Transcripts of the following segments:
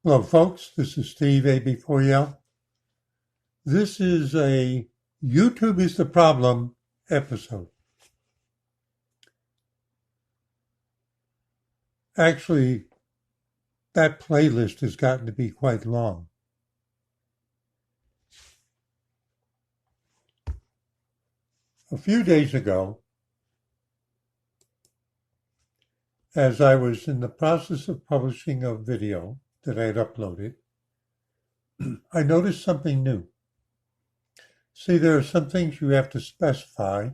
Hello, folks. This is Steve AB4Yell. This is a YouTube is the Problem episode. Actually, that playlist has gotten to be quite long. A few days ago, as I was in the process of publishing a video that I had uploaded, I noticed something new. See, there are some things you have to specify,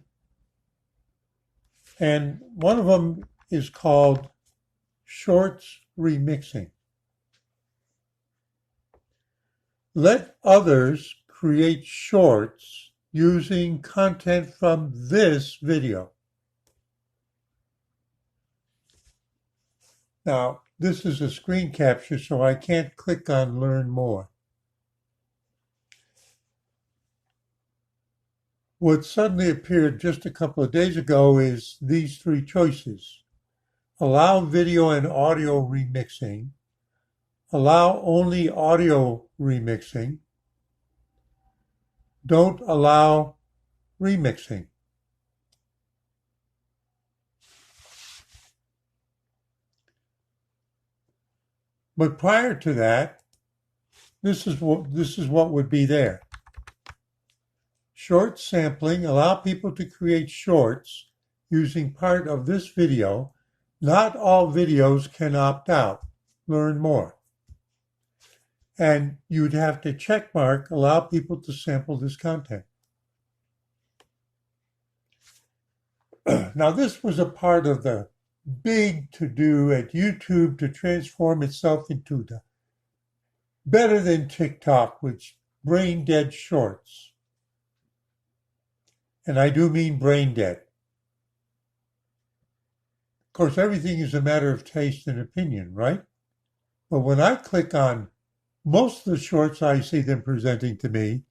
and one of them is called Shorts Remixing. Let others create shorts using content from this video. Now, this is a screen capture, so I can't click on Learn More. What suddenly appeared just a couple of days ago is these three choices. Allow video and audio remixing, allow only audio remixing, don't allow remixing. But prior to that, this is what would be there. Short sampling, allow people to create shorts using part of this video. Not all videos can opt out. Learn more. And you'd have to check mark, allow people to sample this content. Now, this was a part of the big to-do at YouTube to transform itself into the better than TikTok, which brain-dead shorts. And I do mean brain-dead. Of course, everything is a matter of taste and opinion, right? But when I click on most of the shorts I see them presenting to me,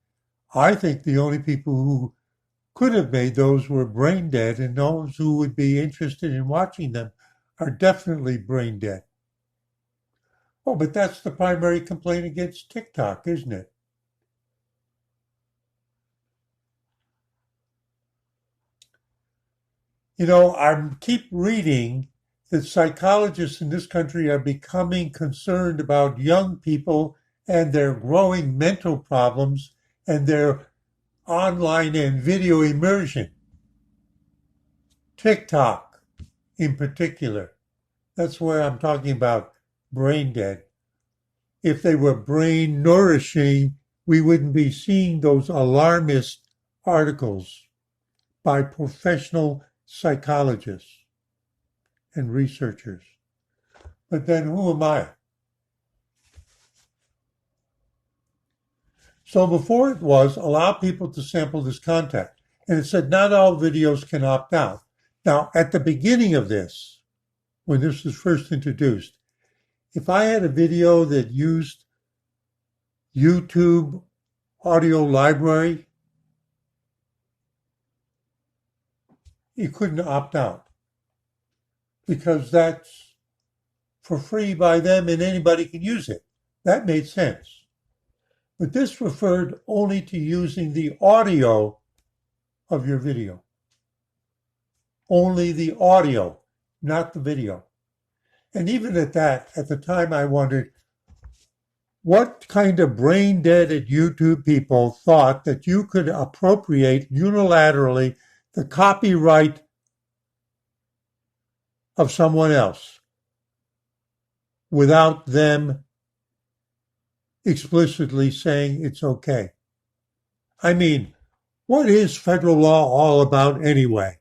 I think the only people who could have made those were brain dead, and those who would be interested in watching them are definitely brain dead. Oh, but that's the primary complaint against TikTok, isn't it? You know, I keep reading that psychologists in this country are becoming concerned about young people and their growing mental problems and their online and video immersion. TikTok in particular. That's where I'm talking about brain dead. If they were brain nourishing, we wouldn't be seeing those alarmist articles by professional psychologists and researchers. But then who am I? So before it was allow people to sample this content. And it said not all videos can opt out. Now, at the beginning of this, when this was first introduced, if I had a video that used YouTube audio library, you couldn't opt out because that's for free by them and anybody can use it. That made sense. But this referred only to using the audio of your video. Only the audio, not the video. And even at that, at the time I wondered, what kind of brain-dead at YouTube people thought that you could appropriate unilaterally the copyright of someone else without them explicitly saying it's okay? I mean, what is federal law all about anyway?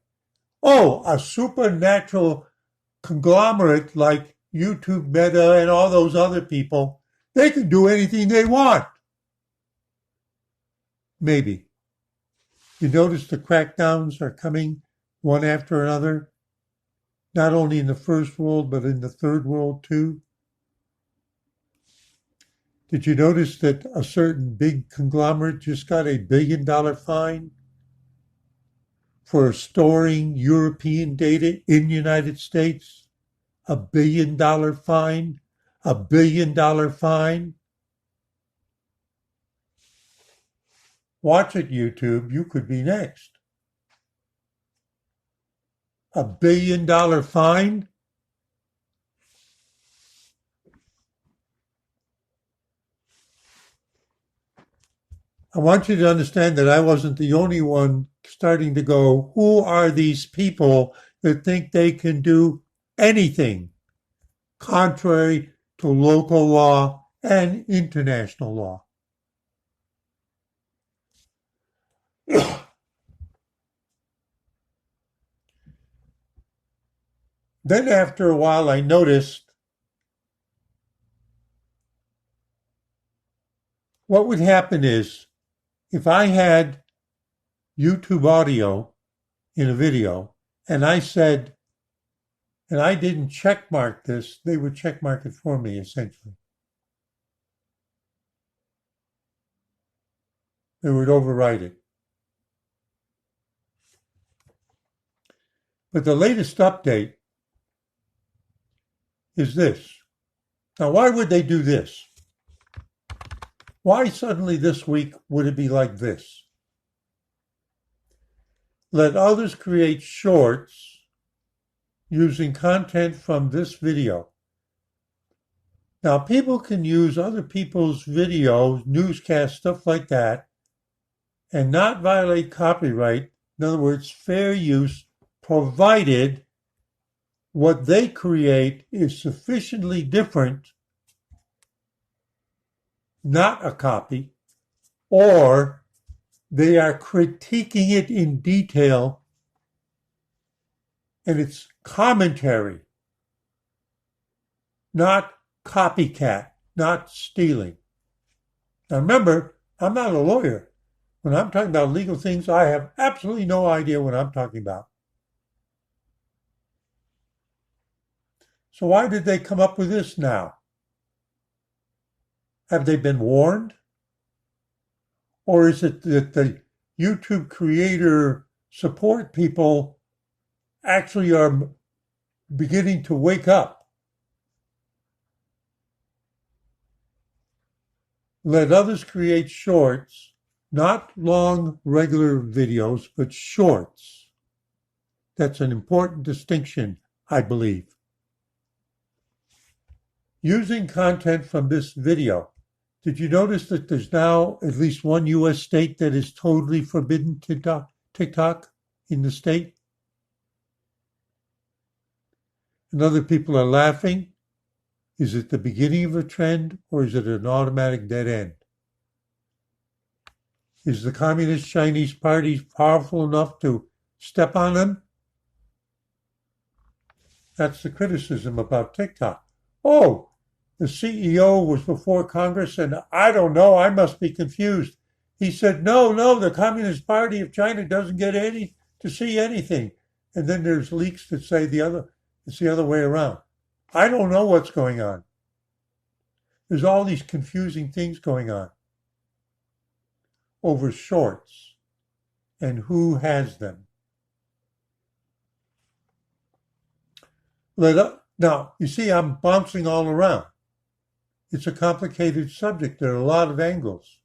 Oh, a supernatural conglomerate like YouTube, Meta, and all those other people, they can do anything they want. Maybe. You notice the crackdowns are coming one after another, not only in the first world, but in the third world too. Did you notice that a certain big conglomerate just got a $1 billion fine for storing European data in the United States? $1 billion fine. $1 billion fine? Watch it, YouTube. You could be next. $1 billion fine? I want you to understand that I wasn't the only one starting to go, who are these people that think they can do anything contrary to local law and international law? Then after a while, I noticed what would happen is if I had YouTube audio in a video and I said, and I didn't check mark this, they would check mark it for me essentially. They would overwrite it. But the latest update is this. Now, why would they do this? Why suddenly this week would it be like this? Let others create shorts using content from this video. Now, people can use other people's videos, newscasts, stuff like that, and not violate copyright. In other words, fair use, provided what they create is sufficiently different, not a copy, or they are critiquing it in detail and it's commentary, not copycat, not stealing. Now remember, I'm not a lawyer. When I'm talking about legal things, I have absolutely no idea what I'm talking about. So why did they come up with this now? Have they been warned? Or is it that the YouTube creator support people actually are beginning to wake up? Let others create shorts, not long regular videos, but shorts. That's an important distinction, I believe. Using content from this video. Did you notice that there's now at least one U.S. state that is totally forbidden TikTok in the state? And other people are laughing. Is it the beginning of a trend or is it an automatic dead end? Is the Communist Chinese Party powerful enough to step on them? That's the criticism about TikTok. Oh, the CEO was before Congress and I don't know, I must be confused. He said, no, the Communist Party of China doesn't get to see anything. And then there's leaks that say it's the other way around. I don't know what's going on. There's all these confusing things going on over shorts and who has them. Now, you see, I'm bouncing all around. It's a complicated subject. There are a lot of angles.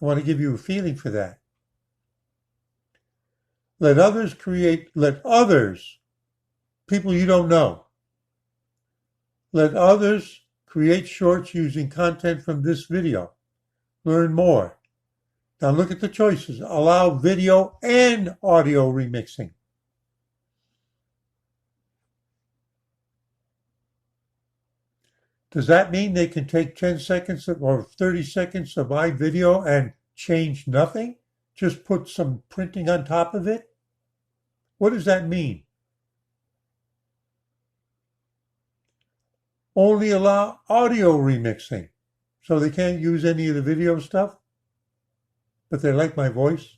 I want to give you a feeling for that. Let others, people you don't know, let others create shorts using content from this video. Learn more. Now look at the choices. Allow video and audio remixing. Does that mean they can take 10 seconds or 30 seconds of my video and change nothing? Just put some printing on top of it? What does that mean? Only allow audio remixing. So they can't use any of the video stuff? But they like my voice?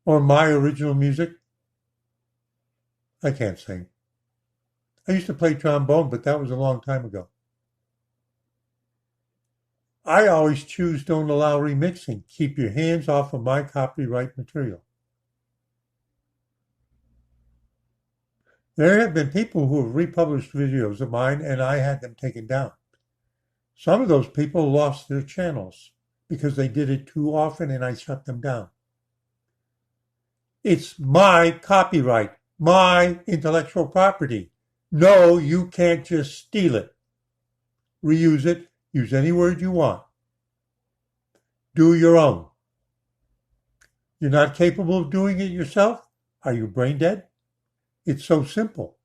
Or my original music? I can't sing. I used to play trombone, but that was a long time ago. I always choose don't allow remixing. Keep your hands off of my copyright material. There have been people who have republished videos of mine and I had them taken down. Some of those people lost their channels because they did it too often and I shut them down. It's my copyright, my intellectual property. No, you can't just steal it. Reuse it. Use any word you want. Do your own. You're not capable of doing it yourself? Are you brain dead? It's so simple.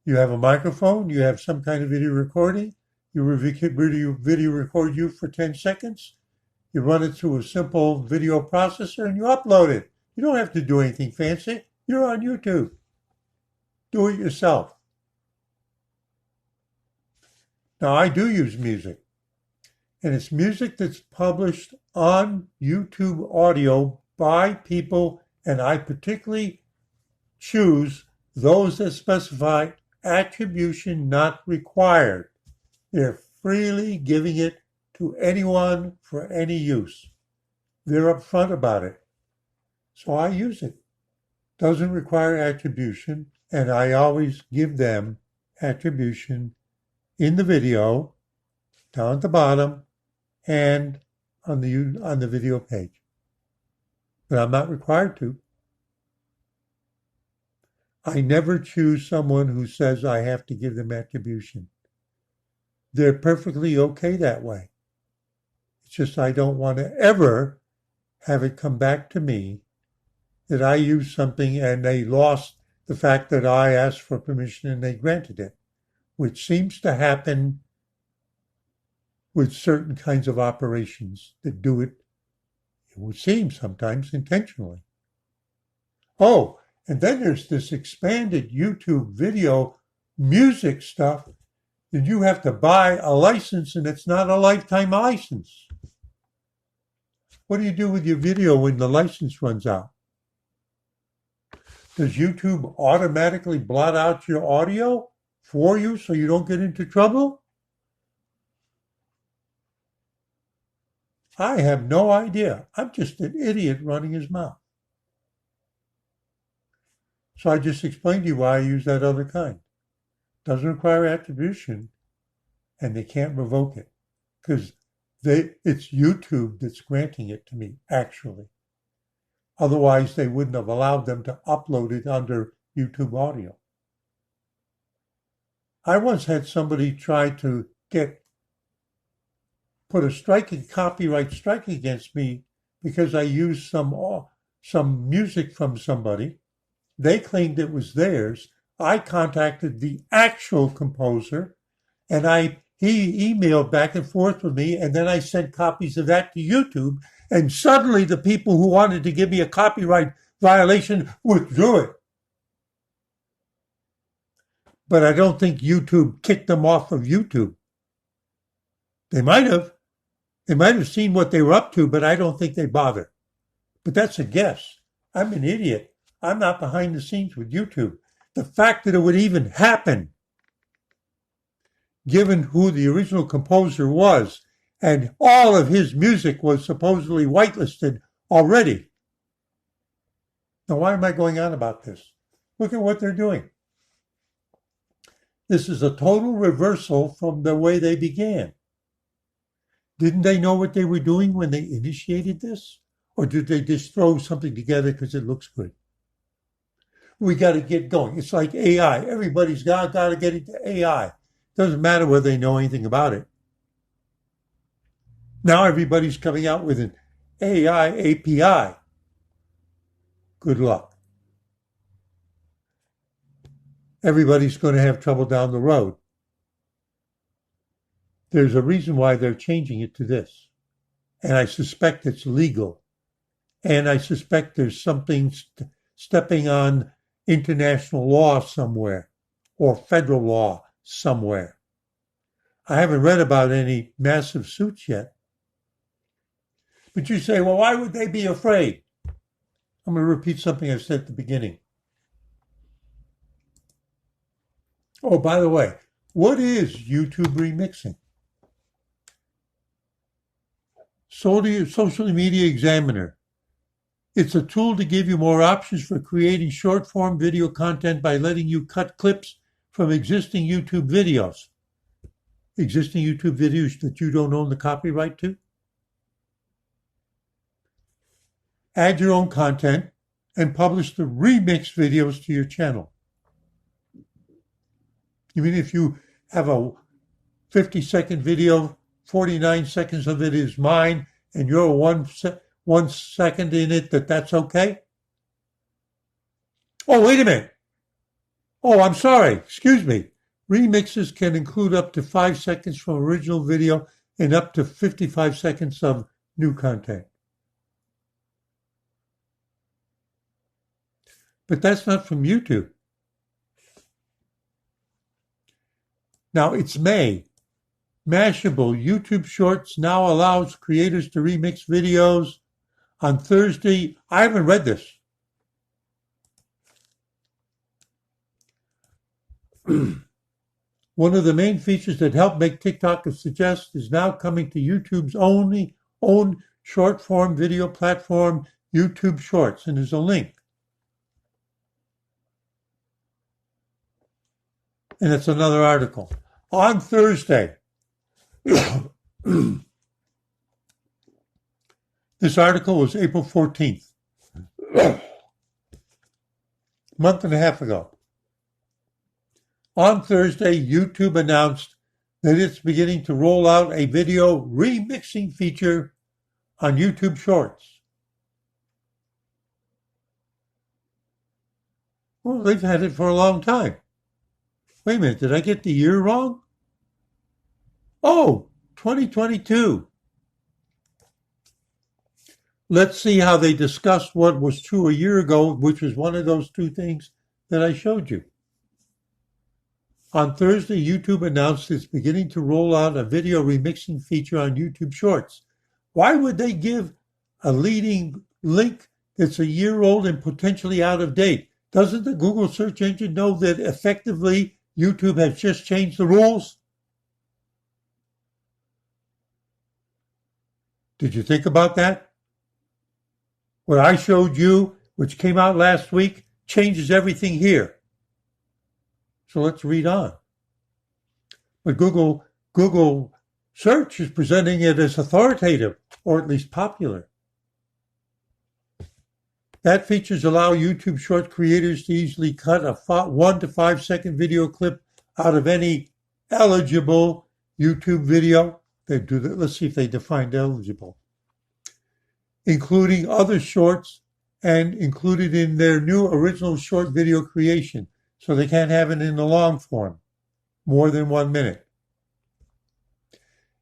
You have a microphone, you have some kind of video recording, you video record you for 10 seconds, you run it through a simple video processor and you upload it. You don't have to do anything fancy. You're on YouTube. Do it yourself. Now, I do use music, and it's music that's published on YouTube audio by people, and I particularly choose those that specify attribution not required. They're freely giving it to anyone for any use. They're upfront about it. So I use it. Doesn't require attribution, and I always give them attribution in the video, down at the bottom, and on the video page. But I'm not required to. I never choose someone who says I have to give them attribution. They're perfectly okay that way. It's just I don't want to ever have it come back to me that I used something and they lost the fact that I asked for permission and they granted it, which seems to happen with certain kinds of operations that do it, it would seem sometimes intentionally. Oh, and then there's this expanded YouTube video music stuff that you have to buy a license and it's not a lifetime license. What do you do with your video when the license runs out? Does YouTube automatically blot out your audio for you so you don't get into trouble? I have no idea. I'm just an idiot running his mouth. So I just explained to you why I use that other kind. Doesn't require attribution, and they can't revoke it because it's YouTube that's granting it to me, actually. Otherwise, they wouldn't have allowed them to upload it under YouTube audio. I once had somebody try to put a copyright strike against me because I used some music from somebody. They claimed it was theirs. I contacted the actual composer, and he emailed back and forth with me, and then I sent copies of that to YouTube, and suddenly the people who wanted to give me a copyright violation withdrew it. But I don't think YouTube kicked them off of YouTube. They might have. They might have seen what they were up to, but I don't think they bothered. But that's a guess. I'm an idiot. I'm not behind the scenes with YouTube. The fact that it would even happen, given who the original composer was, and all of his music was supposedly whitelisted already. Now, why am I going on about this? Look at what they're doing. This is a total reversal from the way they began. Didn't they know what they were doing when they initiated this? Or did they just throw something together because it looks good? We got to get going. It's like AI. Everybody's got to get into AI. Doesn't matter whether they know anything about it. Now everybody's coming out with an AI API. Good luck. Everybody's going to have trouble down the road. There's a reason why they're changing it to this. And I suspect it's legal. And I suspect there's something stepping on international law somewhere or federal law somewhere. I haven't read about any massive suits yet. But you say, well, why would they be afraid? I'm going to repeat something I said at the beginning. Oh, by the way, what is YouTube remixing? Social Media Examiner It's a tool to give you more options for creating short-form video content by letting you cut clips from existing YouTube videos. Existing YouTube videos that you don't own the copyright to. Add your own content and publish the remixed videos to your channel. You mean if you have a 50-second video, 49 seconds of it is mine, and you're 1 second in it, that's okay? Oh, wait a minute. Oh, I'm sorry. Excuse me. Remixes can include up to 5 seconds from original video and up to 55 seconds of new content. But that's not from YouTube. Now it's May. Mashable YouTube Shorts now allows creators to remix videos on Thursday. I haven't read this. One of the main features that help make TikTok a suggest is now coming to YouTube's own short-form video platform, YouTube Shorts, and there's a link. And it's another article. On Thursday, this article was April 14th, a month and a half ago. On Thursday, YouTube announced that it's beginning to roll out a video remixing feature on YouTube Shorts. Well, they've had it for a long time. Wait a minute, did I get the year wrong? Oh, 2022. Let's see how they discussed what was true a year ago, which was one of those two things that I showed you. On Thursday, YouTube announced it's beginning to roll out a video remixing feature on YouTube Shorts. Why would they give a leading link that's a year old and potentially out of date? Doesn't the Google search engine know that effectively YouTube has just changed the rules? Did you think about that? What I showed you, which came out last week, changes everything here. So let's read on. But Google search is presenting it as authoritative, or at least popular. That features allow YouTube short creators to easily cut a 1 to 5 second video clip out of any eligible YouTube video. They do that. Let's see if they defined eligible. Including other shorts and included in their new original short video creation. So they can't have it in the long form, more than 1 minute.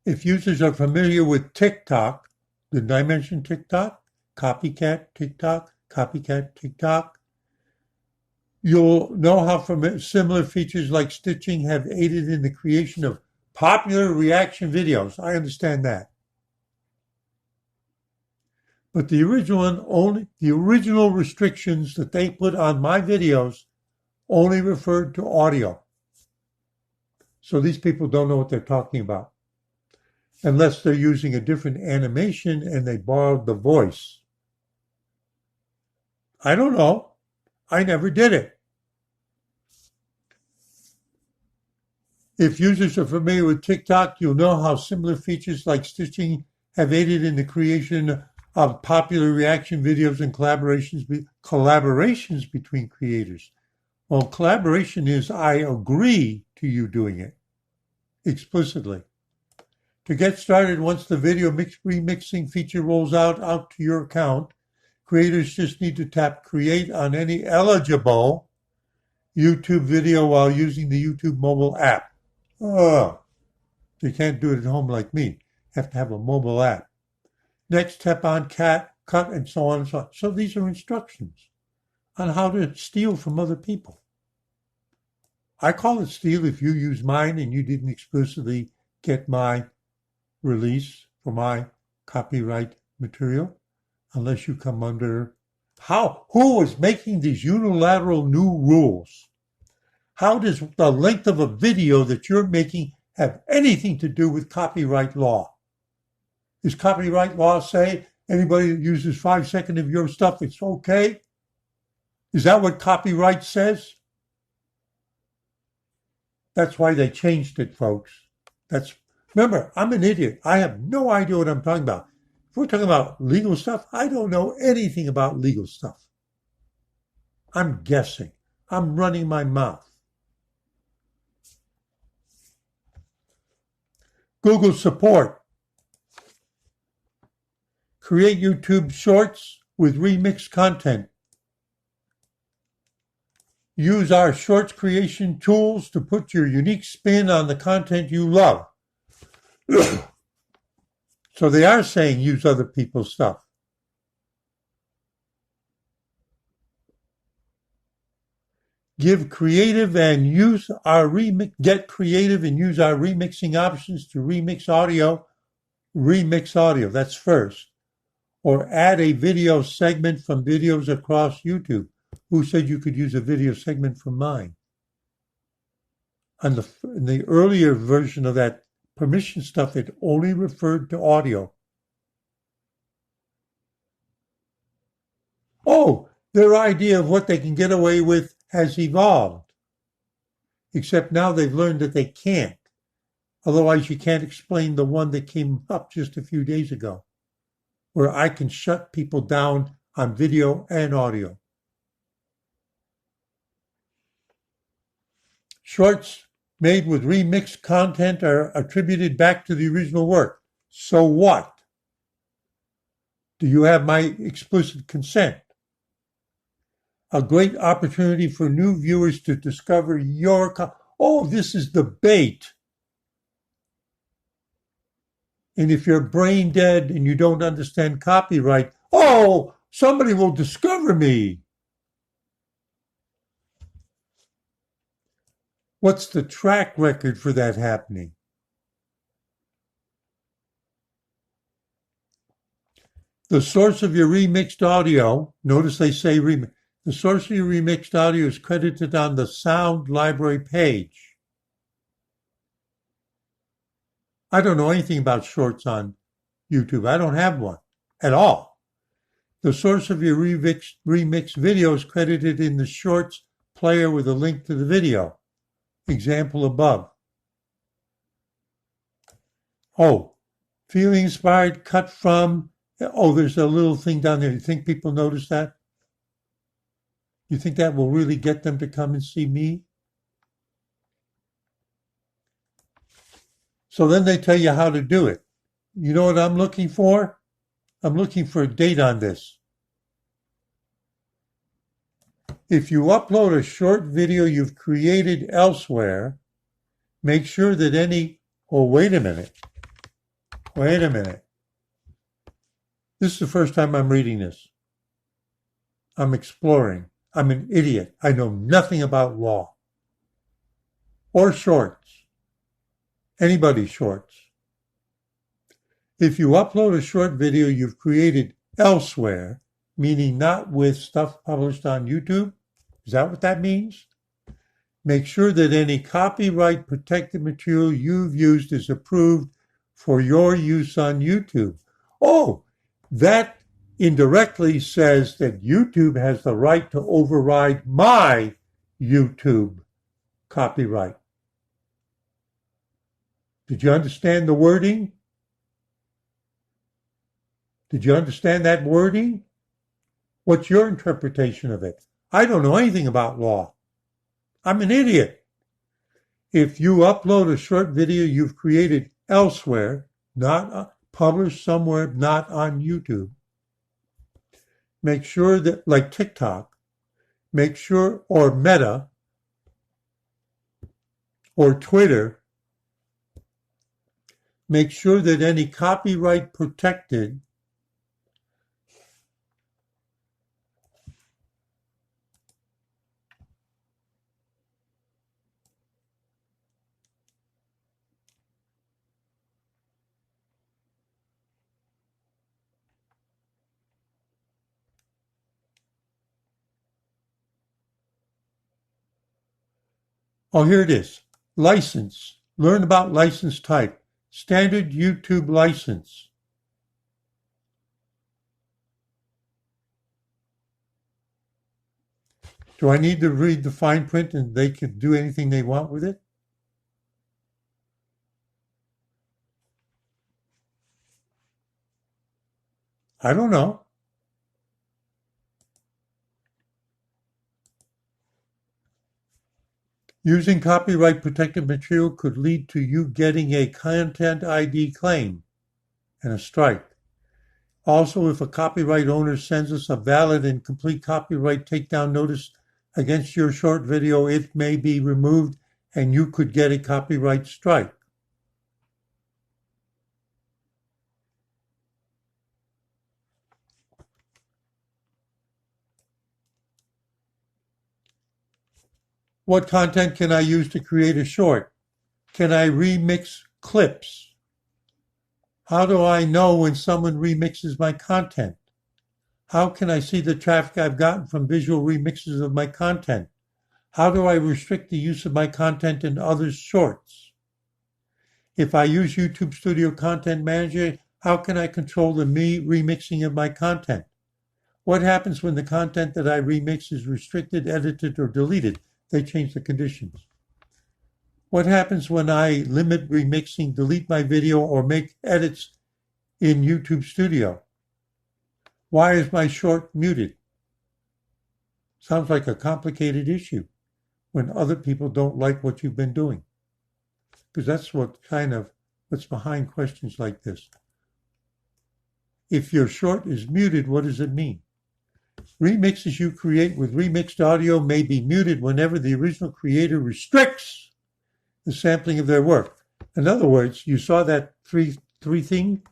If users are familiar with TikTok, didn't I mention TikTok? Copycat TikTok. You'll know how similar features like stitching have aided in the creation of popular reaction videos. I understand that. But the original restrictions that they put on my videos only referred to audio. So these people don't know what they're talking about. Unless they're using a different animation and they borrowed the voice. I don't know. I never did it. If users are familiar with TikTok, you'll know how similar features like stitching have aided in the creation of popular reaction videos and collaborations between creators. Well, collaboration is I agree to you doing it explicitly. To get started, once the video remixing feature rolls out to your account, creators just need to tap Create on any eligible YouTube video while using the YouTube mobile app. Oh, they can't do it at home like me. Have to have a mobile app. Next, tap on Cut, and so on and so on. So these are instructions on how to steal from other people. I call it steal if you use mine and you didn't explicitly get my release for my copyright material, unless you come under who is making these unilateral new rules? How does the length of a video that you're making have anything to do with copyright law? Does copyright law say Anybody that uses 5 seconds of your stuff, it's okay? Is that what copyright says? That's why they changed it, folks. Remember, I'm an idiot. I have no idea what I'm talking about. If we're talking about legal stuff, I don't know anything about legal stuff. I'm guessing. I'm running my mouth. Google support. Create YouTube shorts with remixed content. Use our shorts creation tools to put your unique spin on the content you love. So they are saying use other people's stuff. Get creative and use our remixing options to remix audio. Remix audio, that's first. Or add a video segment from videos across YouTube. Who said you could use a video segment from mine? In the earlier version of that permission stuff, it only referred to audio. Oh, their idea of what they can get away with has evolved. Except now they've learned that they can't. Otherwise, you can't explain the one that came up just a few days ago, where I can shut people down on video and audio. Shorts made with remixed content are attributed back to the original work. So what? Do you have my explicit consent? A great opportunity for new viewers to discover your... Oh, this is the bait. And if you're brain dead and you don't understand copyright, oh, somebody will discover me. What's the track record for that happening? The source of your remixed audio, notice they say remix. The source of your remixed audio is credited on the sound library page. I don't know anything about shorts on YouTube. I don't have one at all. The source of your remixed video is credited in the shorts player with a link to the video. Example above. Oh, feeling inspired, cut from. Oh, there's a little thing down there. You think people notice that? You think that will really get them to come and see me? So then they tell you how to do it. You know what I'm looking for? I'm looking for a date on this. If you upload a short video you've created elsewhere, make sure that any... Oh, wait a minute. Wait a minute. This is the first time I'm reading this. I'm exploring. I'm an idiot. I know nothing about law. Or shorts. Anybody's shorts. If you upload a short video you've created elsewhere, meaning not with stuff published on YouTube, is that what that means? Make sure that any copyright protected material you've used is approved for your use on YouTube. Oh, that indirectly says that YouTube has the right to override my YouTube copyright. Did you understand the wording? Did you understand that wording? What's your interpretation of it? I don't know anything about law. I'm an idiot. If you upload a short video you've created elsewhere, not published somewhere, not on YouTube, make sure that, like TikTok, make sure, or Meta, or Twitter, make sure that any copyright protected Oh, here it is. License. Learn about license type. Standard YouTube license. Do I need to read the fine print and they can do anything they want with it? I don't know. Using copyright protected material could lead to you getting a content ID claim and a strike. Also, if a copyright owner sends us a valid and complete copyright takedown notice against your short video, it may be removed and you could get a copyright strike. What content can I use to create a short? Can I remix clips? How do I know when someone remixes my content? How can I see the traffic I've gotten from visual remixes of my content? How do I restrict the use of my content in others' shorts? If I use YouTube Studio Content Manager, how can I control the remixing of my content? What happens when the content that I remix is restricted, edited, or deleted? They change the conditions. What happens when I limit remixing, delete my video, or make edits in YouTube Studio? Why is my short muted? Sounds like a complicated issue when other people don't like what you've been doing. Because that's what's behind questions like this. If your short is muted, what does it mean? Remixes you create with remixed audio may be muted whenever the original creator restricts the sampling of their work. In other words, you saw that three thing?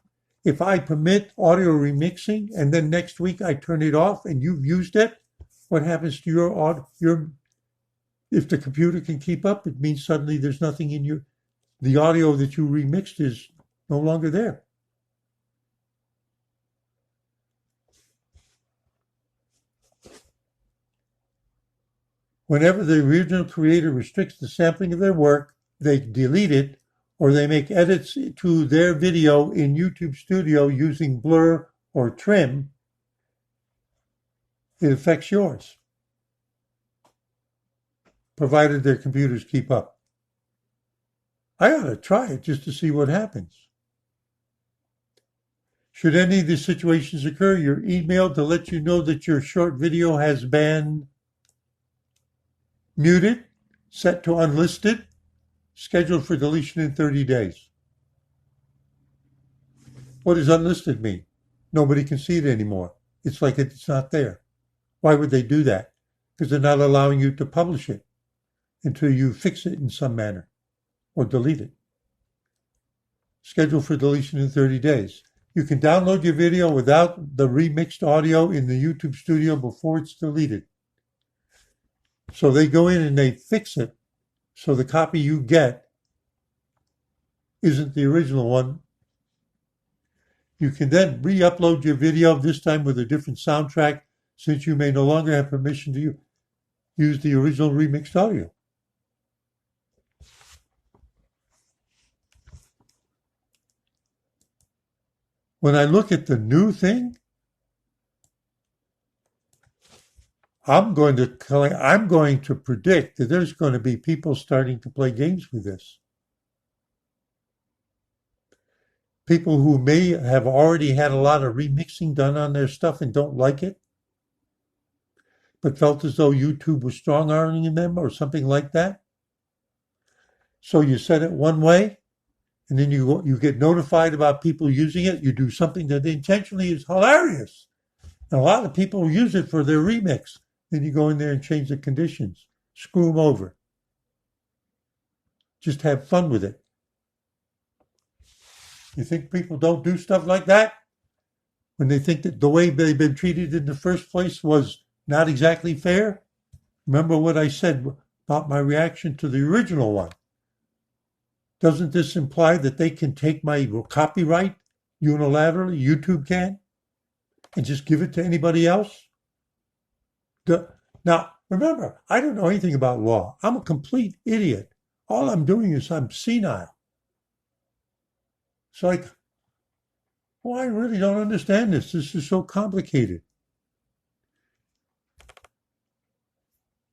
If I permit audio remixing and then next week I turn it off and you've used it, what happens to your if the computer can keep up, it means suddenly there's nothing in the audio that you remixed is no longer there. Whenever the original creator restricts the sampling of their work, they delete it or they make edits to their video in YouTube Studio using blur or trim, it affects yours, provided their computers keep up. I ought to try it just to see what happens. Should any of these situations occur, you're emailed to let you know that your short video has been muted, set to unlisted, scheduled for deletion in 30 days. What does unlisted mean? Nobody can see it anymore. It's like it's not there. Why would they do that? Because they're not allowing you to publish it until you fix it in some manner or delete it. Scheduled for deletion in 30 days. You can download your video without the remixed audio in the YouTube Studio before it's deleted. So they go in and they fix it so the copy you get isn't the original one. You can then re-upload your video, this time with a different soundtrack, since you may no longer have permission to use the original remixed audio. When I look at the new thing, I'm going to predict that there's going to be people starting to play games with this. People who may have already had a lot of remixing done on their stuff and don't like it, but felt as though YouTube was strong-arming them or something like that. So you set it one way, and then you get notified about people using it. You do something that intentionally is hilarious. And a lot of people use it for their remix. Then you go in there and change the conditions. Screw them over. Just have fun with it. You think people don't do stuff like that? When they think that the way they've been treated in the first place was not exactly fair? Remember what I said about my reaction to the original one. Doesn't this imply that they can take my copyright unilaterally? YouTube can? And just give it to anybody else? Now, remember, I don't know anything about law. I'm a complete idiot. All I'm doing is I'm senile. It's like, I really don't understand this. This is so complicated.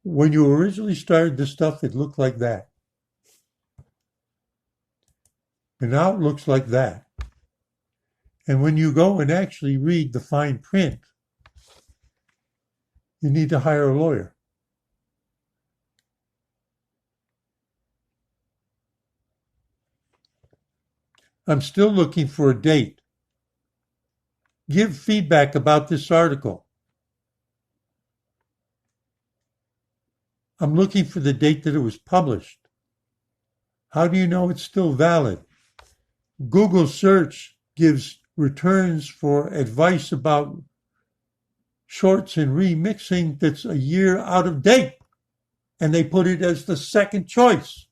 When you originally started this stuff, it looked like that. And now it looks like that. And when you go and actually read the fine print, you need to hire a lawyer. I'm still looking for a date. Give feedback about this article. I'm looking for the date that it was published. How do you know it's still valid? Google search gives returns for advice about shorts and remixing that's a year out of date, and they put it as the second choice.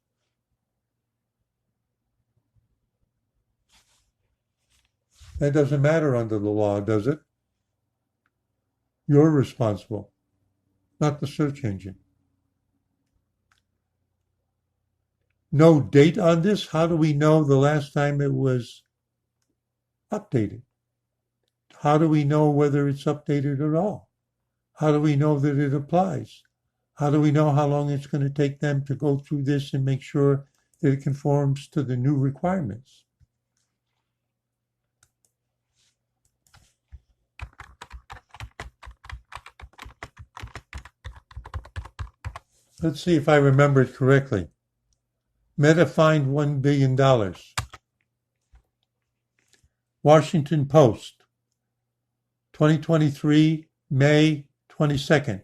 That doesn't matter under the law, does it? You're responsible, not the search engine. No date on this? How do we know the last time it was updated? How do we know whether it's updated at all? How do we know that it applies? How do we know how long it's going to take them to go through this and make sure that it conforms to the new requirements? Let's see if I remember it correctly. Meta fined $1 billion. Washington Post, 2023, May 22nd.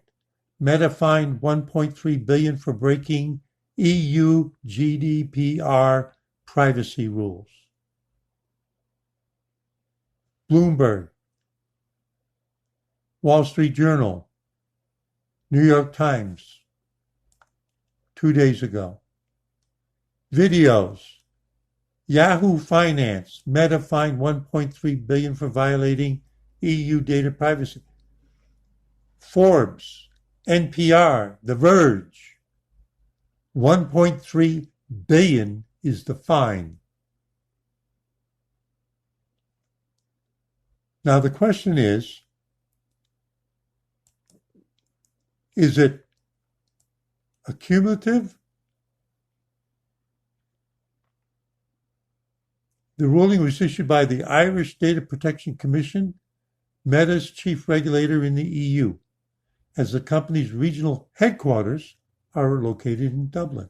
Meta fined $1.3 billion for breaking EU GDPR privacy rules. Bloomberg, Wall Street Journal, New York Times, 2 days ago. Videos. Yahoo Finance. Meta fined $1.3 billion for violating EU data privacy. Forbes. NPR. The Verge. $1.3 billion is the fine. Now the question is it accumulative? The ruling was issued by the Irish Data Protection Commission, Meta's chief regulator in the EU, as the company's regional headquarters are located in Dublin.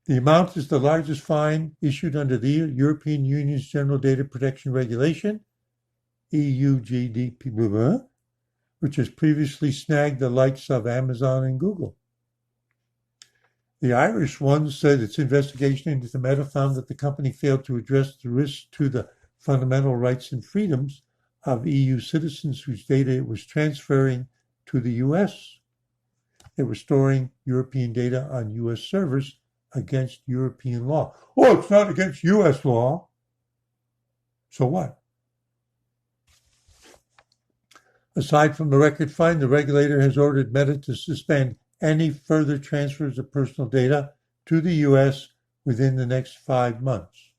The amount is the largest fine issued under the European Union's General Data Protection Regulation, EU GDPR, which has previously snagged the likes of Amazon and Google. The Irish one said its investigation into the Meta found that the company failed to address the risks to the fundamental rights and freedoms of EU citizens whose data it was transferring to the US. They were storing European data on US servers against European law. Oh, it's not against US law. So what? Aside from the record fine, the regulator has ordered Meta to suspend any further transfers of personal data to the U.S. within the next 5 months.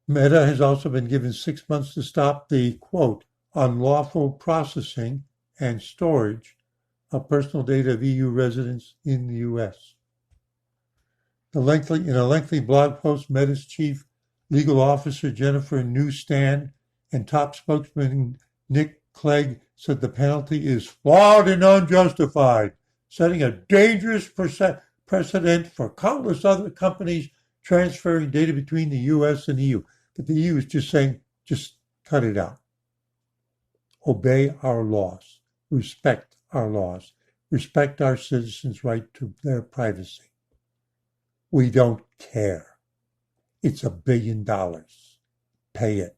Meta has also been given 6 months to stop the, quote, unlawful processing and storage of personal data of EU residents in the U.S. In a lengthy blog post, Meta's chief legal officer Jennifer Newstand and top spokesman Nick Clegg said the penalty is flawed and unjustified, setting a dangerous precedent for countless other companies transferring data between the U.S. and the EU. But the EU is just saying, just cut it out. Obey our laws. Respect our laws. Respect our citizens' right to their privacy. We don't care. It's $1 billion. Pay it.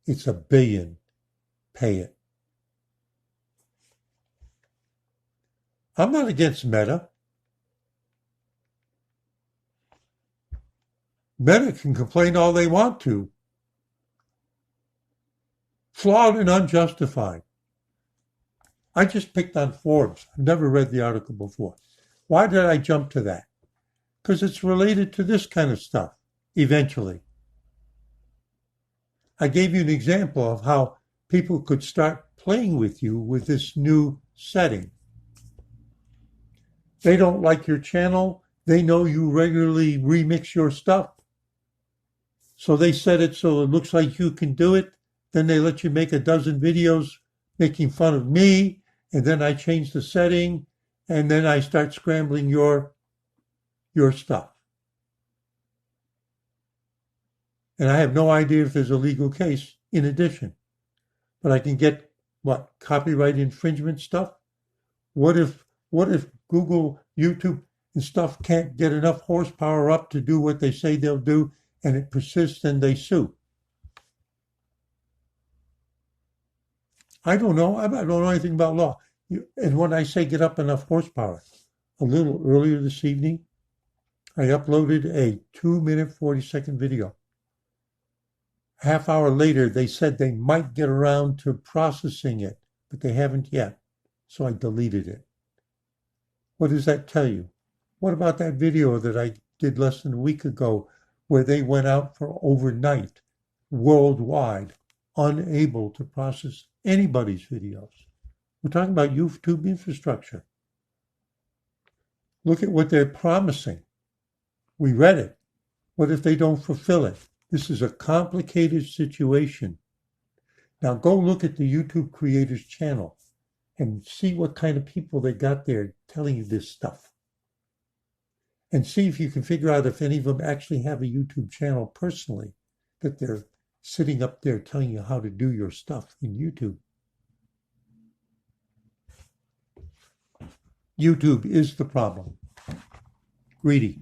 It's $1 billion. Pay it. I'm not against Meta. Meta can complain all they want to. Flawed and unjustified. I just picked on Forbes. I've never read the article before. Why did I jump to that? Because it's related to this kind of stuff, eventually. I gave you an example of how people could start playing with you with this new setting. They don't like your channel. They know you regularly remix your stuff. So they set it so it looks like you can do it. Then they let you make a dozen videos making fun of me. And then I change the setting. And then I start scrambling your stuff. And I have no idea if there's a legal case in addition. But I can get, what, copyright infringement stuff? What if Google, YouTube, and stuff can't get enough horsepower up to do what they say they'll do, and it persists and they sue? I don't know. I don't know anything about law. And when I say get up enough horsepower, a little earlier this evening, I uploaded a 2-minute, 40-second video. Half hour later, they said they might get around to processing it, but they haven't yet. So I deleted it. What does that tell you? What about that video that I did less than a week ago where they went out for overnight, worldwide, unable to process anybody's videos? We're talking about YouTube infrastructure. Look at what they're promising. We read it. What if they don't fulfill it? This is a complicated situation. Now go look at the YouTube creators channel and see what kind of people they got there telling you this stuff. And see if you can figure out if any of them actually have a YouTube channel personally, that they're sitting up there telling you how to do your stuff in YouTube. YouTube is the problem. Greedy.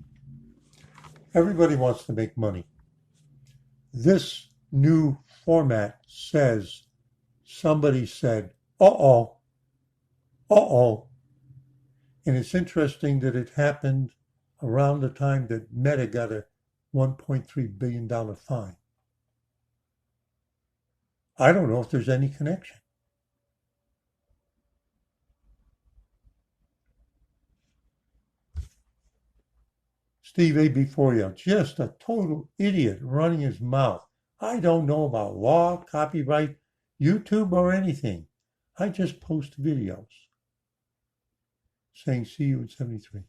Everybody wants to make money. This new format says, somebody said, uh-oh. And it's interesting that it happened around the time that Meta got a $1.3 billion fine. I don't know if there's any connection. Steve A. before you, just a total idiot running his mouth. I don't know about law, copyright, YouTube, or anything. I just post videos. Saying see you in 73.